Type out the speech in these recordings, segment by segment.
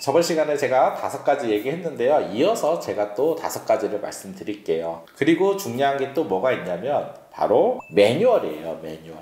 저번 시간에 제가 5가지 얘기했는데요. 이어서 제가 또 5가지를 말씀드릴게요. 그리고 중요한 게 또 뭐가 있냐면 바로 매뉴얼이에요. 매뉴얼.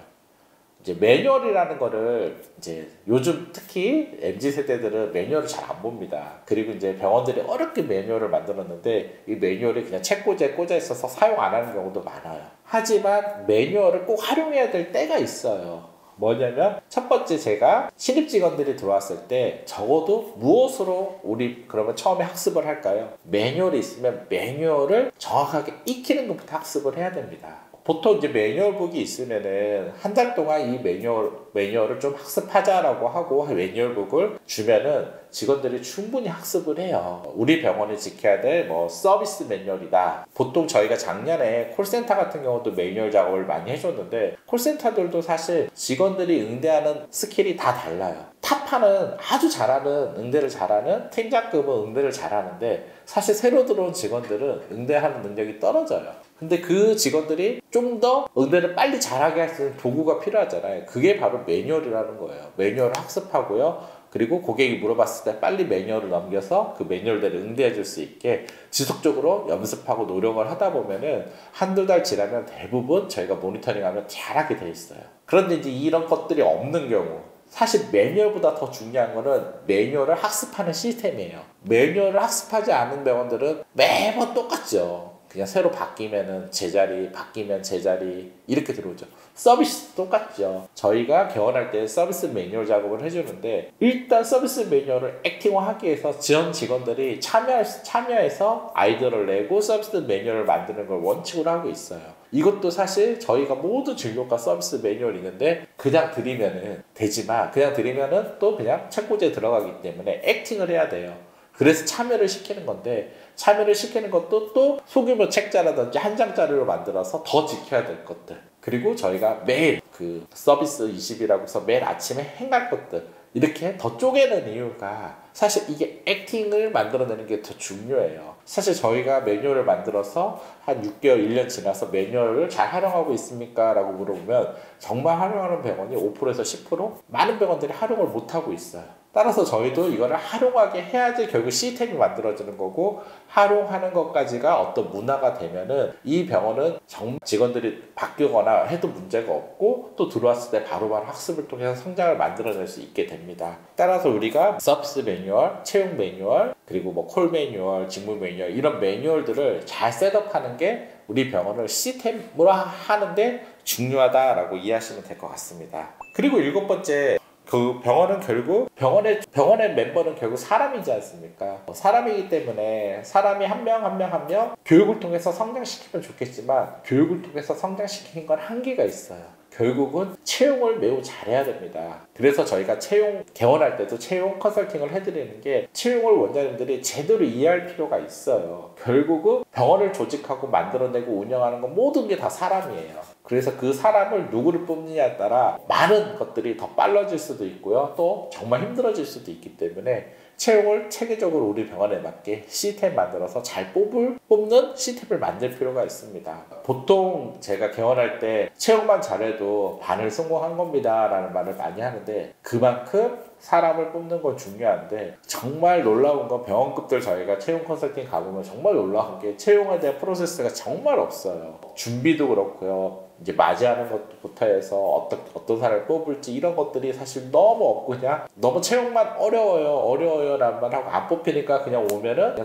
이제 매뉴얼이라는 거를 이제 요즘 특히 MZ세대들은 매뉴얼을 잘 안 봅니다. 그리고 이제 병원들이 어렵게 매뉴얼을 만들었는데 이 매뉴얼이 그냥 책꽂이에 꽂아 있어서 사용 안 하는 경우도 많아요. 하지만 매뉴얼을 꼭 활용해야 될 때가 있어요. 뭐냐면 첫 번째, 제가 신입 직원들이 들어왔을 때 적어도 무엇으로 우리 그러면 처음에 학습을 할까요? 매뉴얼이 있으면 매뉴얼을 정확하게 익히는 것부터 학습을 해야 됩니다. 보통 이제 매뉴얼북이 있으면은 한 달 동안 이 매뉴얼을 좀 학습하자라고 하고 매뉴얼북을 주면은 직원들이 충분히 학습을 해요. 우리 병원이 지켜야 될 뭐 서비스 매뉴얼이다. 보통 저희가 작년에 콜센터 같은 경우도 매뉴얼 작업을 많이 해줬는데, 콜센터들도 사실 직원들이 응대하는 스킬이 다 달라요. 탑하는 아주 잘하는, 응대를 잘하는 팀장급은 응대를 잘하는데 사실 새로 들어온 직원들은 응대하는 능력이 떨어져요. 근데 그 직원들이 좀 더 응대를 빨리 잘하게 할 수 있는 도구가 필요하잖아요. 그게 바로 매뉴얼이라는 거예요. 매뉴얼을 학습하고요. 그리고 고객이 물어봤을 때 빨리 매뉴얼을 넘겨서 그 매뉴얼대로 응대해 줄 수 있게 지속적으로 연습하고 노력을 하다 보면은 한두 달 지나면 대부분 저희가 모니터링하면 잘하게 돼 있어요. 그런데 이제 이런 것들이 없는 경우, 사실 매뉴얼보다 더 중요한 거는 매뉴얼을 학습하는 시스템이에요. 매뉴얼을 학습하지 않은 병원들은 매번 똑같죠. 그냥 새로 바뀌면은 제자리, 바뀌면 제자리 이렇게 들어오죠. 서비스 똑같죠. 저희가 개원할 때 서비스 매뉴얼 작업을 해주는데, 일단 서비스 매뉴얼을 액팅화하기 위해서 전 직원들이 참여해서 아이디어를 내고 서비스 매뉴얼을 만드는 걸 원칙으로 하고 있어요. 이것도 사실 저희가 모두 진료과 서비스 매뉴얼이 있는데 그냥 드리면은 되지만, 그냥 드리면은 또 그냥 책꽂이에 들어가기 때문에 액팅을 해야 돼요. 그래서 참여를 시키는 건데, 참여를 시키는 것도 또 소규모 책자라든지 한 장짜리로 만들어서 더 지켜야 될 것들, 그리고 저희가 매일 그 서비스 20이라고 해서 매일 아침에 행할 것들, 이렇게 더 쪼개는 이유가 사실 이게 액팅을 만들어내는 게 더 중요해요. 사실 저희가 매뉴얼을 만들어서 한 6개월, 1년 지나서 매뉴얼을 잘 활용하고 있습니까? 라고 물어보면 정말 활용하는 병원이 5%에서 10%? 많은 병원들이 활용을 못하고 있어요. 따라서 저희도 이거를 활용하게 해야지 결국 시스템이 만들어지는 거고, 활용하는 것까지가 어떤 문화가 되면은 이 병원은 정말 직원들이 바뀌거나 해도 문제가 없고, 또 들어왔을 때 바로바로 학습을 통해서 성장을 만들어낼 수 있게 됩니다. 따라서 우리가 서비스 매뉴얼, 채용 매뉴얼, 그리고 뭐 콜 매뉴얼, 직무 매뉴얼, 이런 매뉴얼들을 잘 셋업하는 게 우리 병원을 시스템으로 하는데 중요하다라고 이해하시면 될 것 같습니다. 그리고 7번째, 그 병원은 결국 병원의 멤버는 결국 사람이지 않습니까? 사람이기 때문에 사람이 한 명 한 명 교육을 통해서 성장시키면 좋겠지만, 교육을 통해서 성장시키는 건 한계가 있어요. 결국은 채용을 매우 잘해야 됩니다. 그래서 저희가 채용 개원할 때도 채용 컨설팅을 해드리는 게, 채용을 원장님들이 제대로 이해할 필요가 있어요. 결국은 병원을 조직하고 만들어내고 운영하는 건 모든 게 다 사람이에요. 그래서 그 사람을 누구를 뽑느냐에 따라 많은 것들이 더 빨라질 수도 있고요, 또 정말 힘들어질 수도 있기 때문에 채용을 체계적으로 우리 병원에 맞게 시스템 만들어서 잘 뽑는 시스템을 만들 필요가 있습니다. 보통 제가 개원할 때 채용만 잘해도 반을 성공한 겁니다 라는 말을 많이 하는데, 그만큼 사람을 뽑는 건 중요한데, 정말 놀라운 건 병원급들 저희가 채용 컨설팅 가보면 정말 놀라운 게 채용에 대한 프로세스가 정말 없어요. 준비도 그렇고요, 이제 맞이하는 것부터 해서 어떤 사람을 뽑을지 이런 것들이 사실 너무 없고, 그냥 너무 채용만 어려워요 라는 말 하고 안 뽑히니까 그냥 오면은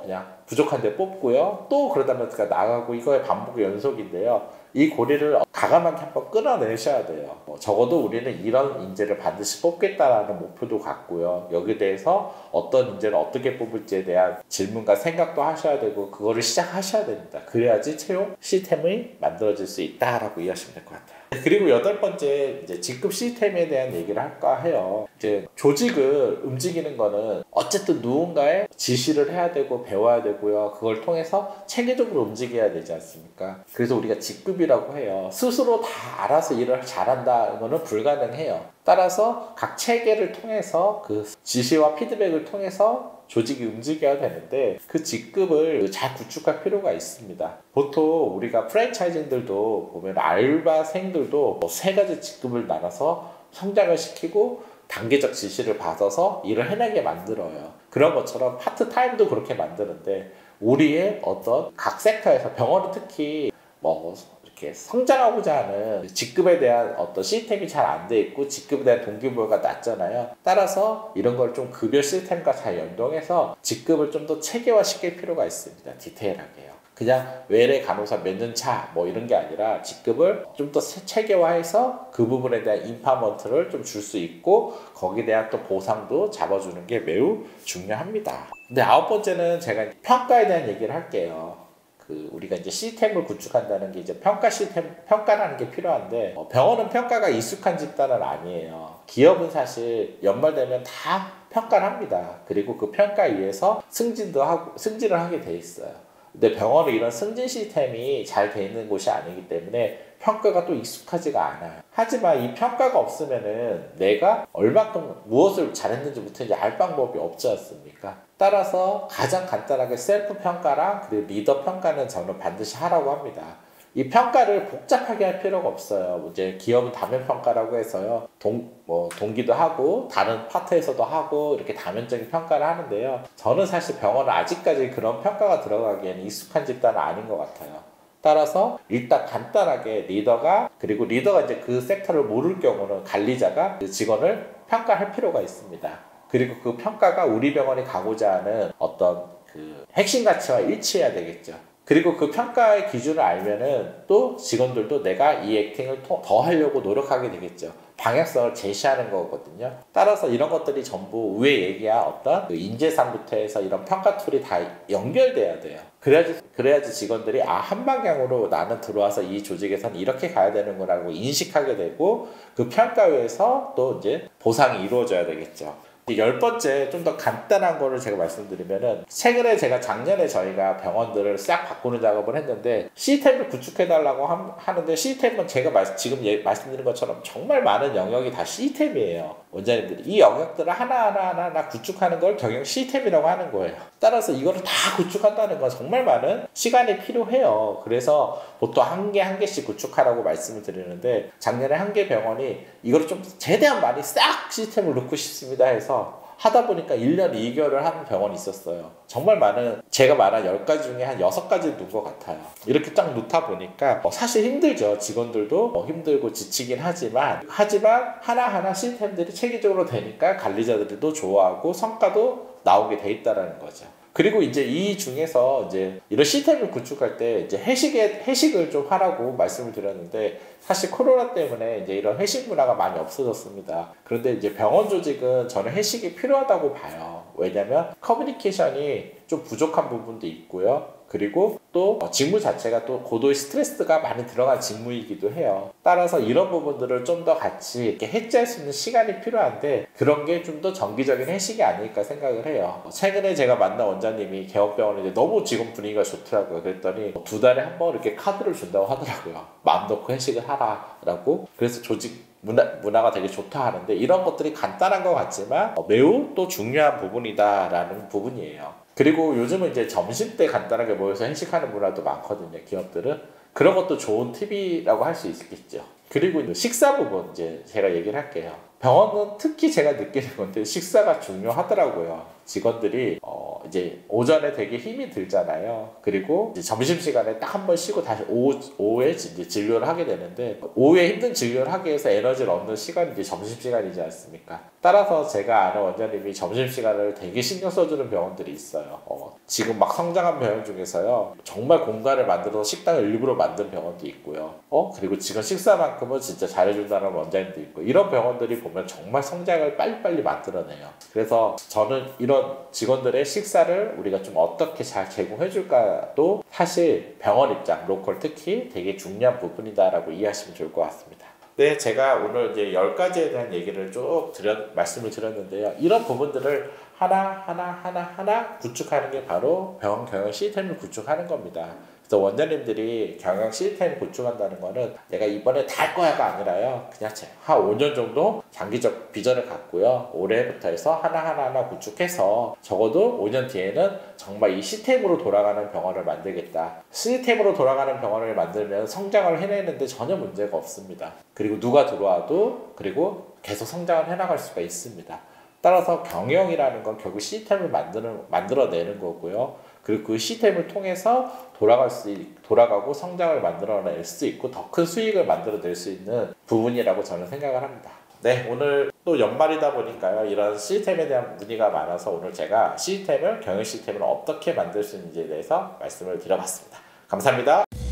그냥 부족한데 뽑고요, 또 그러다 보니까 나가고, 이거의 반복의 연속인데요. 이 고리를 과감하게 한번 끊어내셔야 돼요. 적어도 우리는 이런 인재를 반드시 뽑겠다라는 목표도 갖고요, 여기에 대해서 어떤 인재를 어떻게 뽑을지에 대한 질문과 생각도 하셔야 되고, 그거를 시작하셔야 됩니다. 그래야지 채용 시스템이 만들어질 수 있다라고 이해하시면 될 것 같아요. 그리고 8번째, 이제 직급 시스템에 대한 얘기를 할까 해요. 이제 조직을 움직이는 거는 어쨌든 누군가의 지시를 해야 되고 배워야 되고요, 그걸 통해서 체계적으로 움직여야 되지 않습니까? 그래서 우리가 직급이라고 해요. 스스로 다 알아서 일을 잘한다는 거는 불가능해요. 따라서 각 체계를 통해서 그 지시와 피드백을 통해서 조직이 움직여야 되는데, 그 직급을 잘 구축할 필요가 있습니다. 보통 우리가 프랜차이징들도 보면 알바생들도 3가지 직급을 나눠서 성장을 시키고 단계적 지시를 받아서 일을 해내게 만들어요. 그런 것처럼 파트타임도 그렇게 만드는데 우리의 어떤 각 섹터에서 병원은 특히 뭐 이렇게 성장하고자 하는 직급에 대한 어떤 시스템이 잘 안 돼 있고 직급에 대한 동기부여가 낮잖아요. 따라서 이런 걸 좀 급여 시스템과 잘 연동해서 직급을 좀 더 체계화시킬 필요가 있습니다. 디테일하게요. 그냥 외래 간호사 몇 년 차 뭐 이런 게 아니라 직급을 좀 더 체계화해서 그 부분에 대한 인파먼트를 좀 줄 수 있고 거기에 대한 또 보상도 잡아주는 게 매우 중요합니다. 근데 9번째는 제가 평가에 대한 얘기를 할게요. 우리가 이제 시스템을 구축한다는 게 이제 평가 시스템, 평가라는 게 필요한데 병원은 평가가 익숙한 집단은 아니에요. 기업은 사실 연말되면 다 평가를 합니다. 그리고 그 평가에 의해서 승진을 하게 돼 있어요. 근데 병원은 이런 승진 시스템이 잘 돼 있는 곳이 아니기 때문에 평가가 또 익숙하지가 않아요. 하지만 이 평가가 없으면은 내가 얼마큼 무엇을 잘했는지부터 이제 알 방법이 없지 않습니까? 따라서 가장 간단하게 셀프 평가랑 그리고 리더 평가는 저는 반드시 하라고 합니다. 이 평가를 복잡하게 할 필요가 없어요. 이제 기업은 다면 평가라고 해서요. 동기도 하고 다른 파트에서도 하고 이렇게 다면적인 평가를 하는데요. 저는 사실 병원은 아직까지 그런 평가가 들어가기에는 익숙한 집단은 아닌 것 같아요. 따라서 일단 간단하게 그리고 리더가 이제 그 섹터를 모를 경우는 관리자가 그 직원을 평가할 필요가 있습니다. 그리고 그 평가가 우리 병원이 가고자 하는 어떤 그 핵심 가치와 일치해야 되겠죠. 그리고 그 평가의 기준을 알면은 또 직원들도 내가 이 액팅을 더 하려고 노력하게 되겠죠. 방향성을 제시하는 거거든요. 따라서 이런 것들이 전부 위에 얘기한 어떤 그 인재상부터 해서 이런 평가 툴이 다 연결돼야 돼요. 그래야지 직원들이 한 방향으로 나는 들어와서 이 조직에서는 이렇게 가야 되는구나라고 인식하게 되고 그 평가에서 또 이제 보상이 이루어져야 되겠죠. 10번째 좀 더 간단한 거를 제가 말씀드리면은 최근에 작년에 저희가 병원들을 싹 바꾸는 작업을 했는데 시스템을 구축해달라고 하는데 시스템은 제가 지금 말씀드린 것처럼 정말 많은 영역이 다 시스템이에요. 원장님들이 이 영역들을 하나하나 구축하는 걸 경영 시스템이라고 하는 거예요. 따라서 이거를 다 구축한다는 건 정말 많은 시간이 필요해요. 그래서 보통 한 개씩 구축하라고 말씀을 드리는데 작년에 한 개 병원이 이거를 좀 최대한 많이 싹 시스템을 넣고 싶습니다 해서 하다 보니까 1년 2개월을 하는 병원이 있었어요. 정말 제가 말한 10가지 중에 한 6가지 넣은 것 같아요. 이렇게 쫙 넣다 보니까 사실 힘들죠. 직원들도 힘들고 지치긴 하지만 하나하나 시스템들이 체계적으로 되니까 관리자들도 좋아하고 성과도 나오게 돼 있다는 거죠. 그리고 이제 이 중에서 이제 이런 시스템을 구축할 때 이제 회식을 좀 하라고 말씀을 드렸는데 사실 코로나 때문에 이제 이런 회식 문화가 많이 없어졌습니다. 그런데 이제 병원 조직은 저는 회식이 필요하다고 봐요. 왜냐면 커뮤니케이션이 좀 부족한 부분도 있고요. 그리고 또 직무 자체가 또 고도의 스트레스가 많이 들어간 직무이기도 해요. 따라서 이런 부분들을 좀 더 같이 이렇게 해지할 수 있는 시간이 필요한데 그런 게 좀 더 정기적인 회식이 아닐까 생각을 해요. 최근에 제가 만난 원장님이 개업병원인데 너무 직원 분위기가 좋더라고요. 그랬더니 2달에 한 번 이렇게 카드를 준다고 하더라고요. 마음 놓고 회식을 하라라고. 그래서 조직 문화가 되게 좋다 하는데 이런 것들이 간단한 것 같지만 매우 또 중요한 부분이다라는 부분이에요. 그리고 요즘은 이제 점심때 간단하게 모여서 회식하는 문화도 많거든요. 기업들은. 그런 것도 좋은 팁이라고 할 수 있겠죠. 그리고 식사 부분 이제 제가 얘기를 할게요. 병원은 특히 제가 느끼는 건데 식사가 중요하더라고요. 직원들이 이제 오전에 되게 힘이 들잖아요. 그리고 이제 점심시간에 딱 한 번 쉬고 다시 오후에 이제 진료를 하게 되는데 오후에 힘든 진료를 하기 위해서 에너지를 얻는 시간이 이제 점심시간이지 않습니까? 따라서 제가 아는 원장님이 점심시간을 되게 신경 써주는 병원들이 있어요. 지금 막 성장한 병원 중에서요. 정말 공간을 만들어서 식당을 일부러 만든 병원도 있고요. 그리고 지금 식사만큼은 진짜 잘해준다는 원장님도 있고 이런 병원들이 보면 정말 성장을 빨리빨리 만들어내요. 그래서 저는 이런 직원들의 식사를 우리가 좀 어떻게 잘 제공해줄까도 사실 병원 입장, 로컬 특히 되게 중요한 부분이다라고 이해하시면 좋을 것 같습니다. 네, 제가 오늘 이제 10가지에 대한 얘기를 쭉 말씀을 드렸는데요. 이런 부분들을 하나 구축하는 게 바로 병원 경영 시스템을 구축하는 겁니다. 그래서 원장님들이 경영 시스템 구축한다는 거는 내가 이번에 다 할 거야가 아니라요. 그냥 한 5년 정도 장기적 비전을 갖고요. 올해부터 해서 하나 구축해서 적어도 5년 뒤에는 정말 이 시스템으로 돌아가는 병원을 만들겠다. 시스템으로 돌아가는 병원을 만들면 성장을 해내는데 전혀 문제가 없습니다. 그리고 누가 들어와도 그리고 계속 성장을 해나갈 수가 있습니다. 따라서 경영이라는 건 결국 시스템을 만들어내는 거고요. 그리고 그 시스템을 통해서 돌아가고 성장을 만들어낼 수 있고 더 큰 수익을 만들어낼 수 있는 부분이라고 저는 생각을 합니다. 네, 오늘 또 연말이다 보니까요. 이런 시스템에 대한 문의가 많아서 오늘 제가 경영 시스템을 어떻게 만들 수 있는지에 대해서 말씀을 드려봤습니다. 감사합니다.